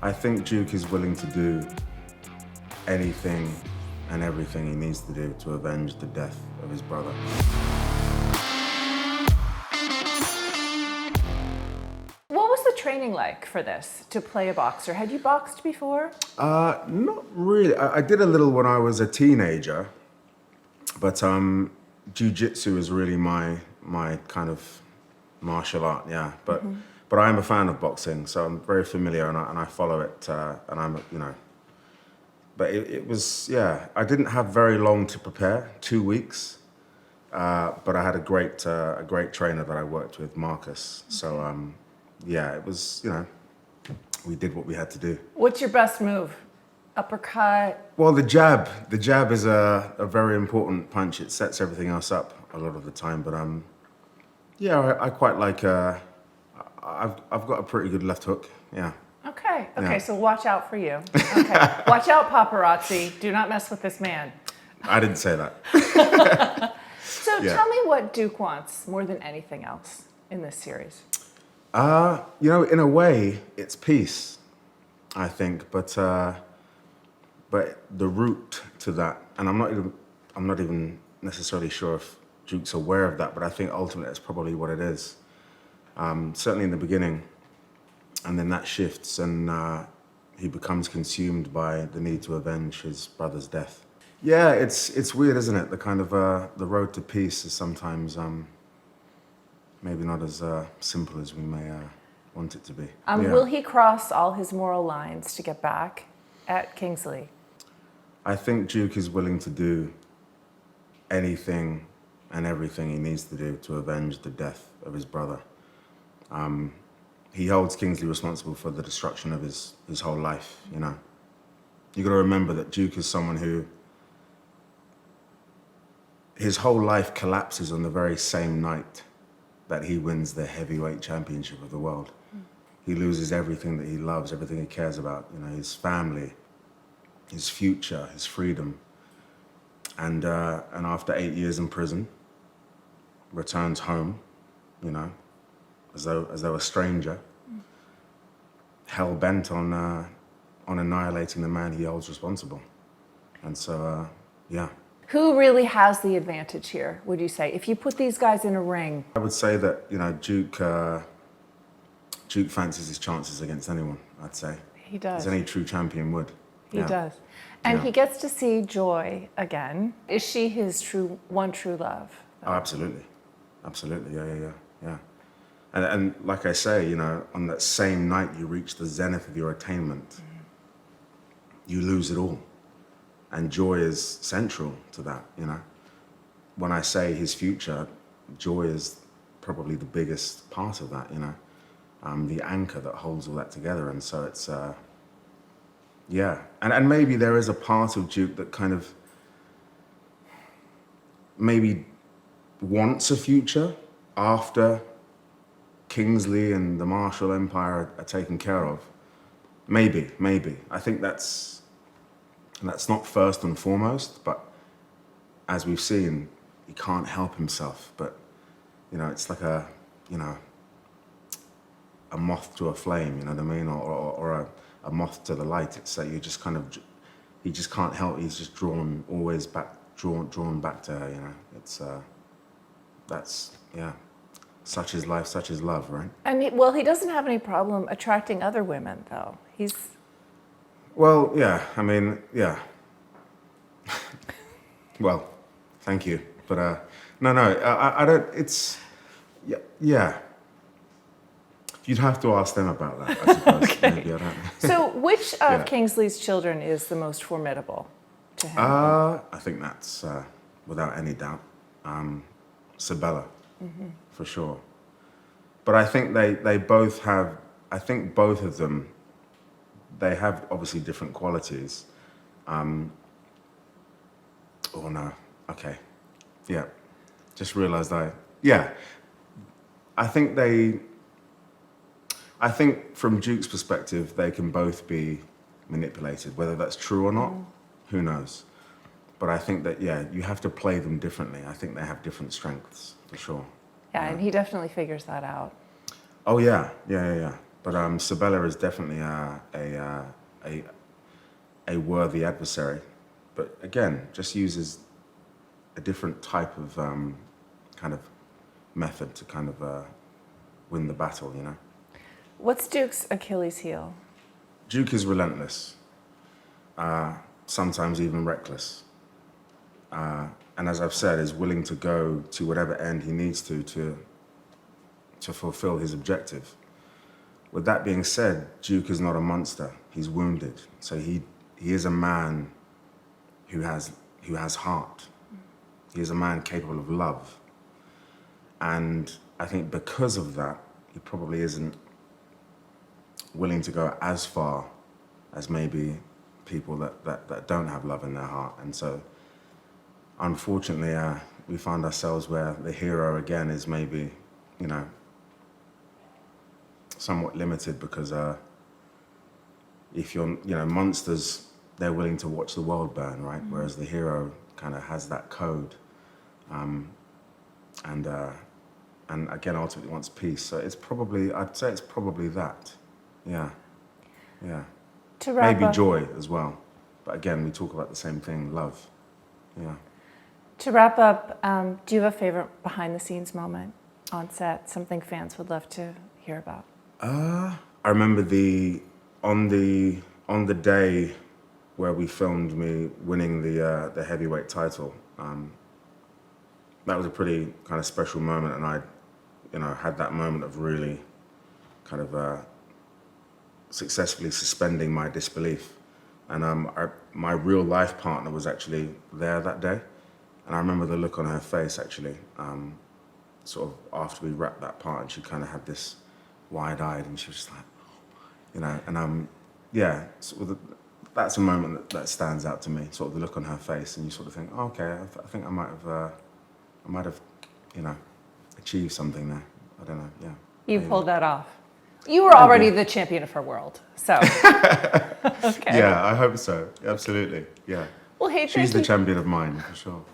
I think Duke is willing to do anything and everything he needs to do to avenge the death of his brother. What was the training like for this, to play a boxer? Had you boxed before? Not really. I did a little when I was a teenager, but jiu-jitsu is really my kind of martial art, yeah. But I am a fan of boxing, so I'm very familiar and I follow it, and I'm, you know. But it was, yeah, I didn't have very long to prepare, 2 weeks, but I had a great trainer that I worked with, Marcus. So, yeah, it was, you know, we did what we had to do. What's your best move? Uppercut? Well, the jab is a very important punch. It sets everything else up a lot of the time. But yeah, I quite like. I've got a pretty good left hook. Yeah. Okay. Yeah. So watch out for you. Okay. Watch out, paparazzi. Do not mess with this man. I didn't say that. So Yeah. tell me what Duke wants more than anything else in this series. You know, in a way, it's peace, I think. But the route to that, and I'm not even necessarily sure if Duke's aware of that, but I think ultimately it's probably what it is. Certainly in the beginning, and then that shifts, and he becomes consumed by the need to avenge his brother's death. Yeah, it's weird, isn't it? The kind of the road to peace is sometimes maybe not as simple as we may want it to be. Yeah. Will he cross all his moral lines to get back at Kingsley? I think Duke is willing to do anything and everything he needs to do to avenge the death of his brother. He holds Kingsley responsible for the destruction of his whole life, you know. You gotta remember that Duke is someone who, his whole life collapses on the very same night that he wins the heavyweight championship of the world. He loses everything that he loves, everything he cares about, you know, his family, his future, his freedom. And after 8 years in prison, returns home, you know, as though a stranger, hell-bent on annihilating the man he holds responsible. And so, yeah. Who really has the advantage here, would you say? If you put these guys in a ring. I would say that, you know, Duke fancies his chances against anyone, I'd say. He does. As any true champion would. He Yeah. does. And Yeah. he gets to see Joy again. Is she his one true love? Oh, absolutely. Absolutely, yeah. And like I say, you know, on that same night you reach the zenith of your attainment, you lose it all. And Joy is central to that, you know. When I say his future, Joy is probably the biggest part of that, you know. The anchor that holds all that together. And so it's, yeah. And maybe there is a part of Duke that kind of maybe wants a future after Kingsley and the Marshall Empire are taken care of. Maybe. I think that's not first and foremost, but as we've seen, he can't help himself. But, you know, it's like a moth to a flame, you know what I mean? Or a moth to the light. It's like you just kind of, he just can't help, he's just drawn back to her, you know? It's, that's, yeah. Such is life, such is love, right? And he doesn't have any problem attracting other women, though. Well, yeah, I mean, yeah. Well, thank you. But no, I don't, it's, yeah. You'd have to ask them about that, I suppose. Okay. Maybe, I don't know. So which of Yeah. Kingsley's children is the most formidable to him? I think that's, without any doubt, Sabella, for sure. But I think they both have, I think both of them, they have obviously different qualities. Oh no, okay. Yeah, just realized I think from Duke's perspective, they can both be manipulated. Whether that's true or not, who knows? But I think that, yeah, you have to play them differently. I think they have different strengths, for sure. Yeah, and he definitely figures that out. Oh, yeah. But Sabella is definitely a worthy adversary. But again, just uses a different type of kind of method to kind of win the battle, you know? What's Duke's Achilles heel? Duke is relentless, sometimes even reckless. And as I've said, is willing to go to whatever end he needs to fulfill his objective. With that being said, Duke is not a monster. He's wounded. So he is a man who has heart. He is a man capable of love. And I think because of that, he probably isn't willing to go as far as maybe people that don't have love in their heart. And so, unfortunately, we find ourselves where the hero again is maybe, you know, somewhat limited because if you're, you know, monsters, they're willing to watch the world burn, right? Mm-hmm. Whereas the hero kind of has that code, and again, ultimately wants peace. So it's probably, I'd say it's probably that, yeah. To wrap maybe up, joy as well, but again, we talk about the same thing, love, yeah. To wrap up, do you have a favorite behind-the-scenes moment on set? Something fans would love to hear about. I remember on the day where we filmed me winning the heavyweight title. That was a pretty kind of special moment, and I, you know, had that moment of really kind of successfully suspending my disbelief. And my real life partner was actually there that day, and I remember the look on her face actually, sort of after we wrapped that part, and she kind of had this wide-eyed, and she was just like, you know, and yeah, sort of that's a moment that stands out to me. Sort of the look on her face, and you sort of think, oh, okay, I think I might have, you know, achieved something there. I don't know, yeah. You maybe. pulled that off. You were already the champion of her world, so. Okay. Yeah, I hope so. Absolutely, yeah. Well, hey, she's the champion of mine for sure.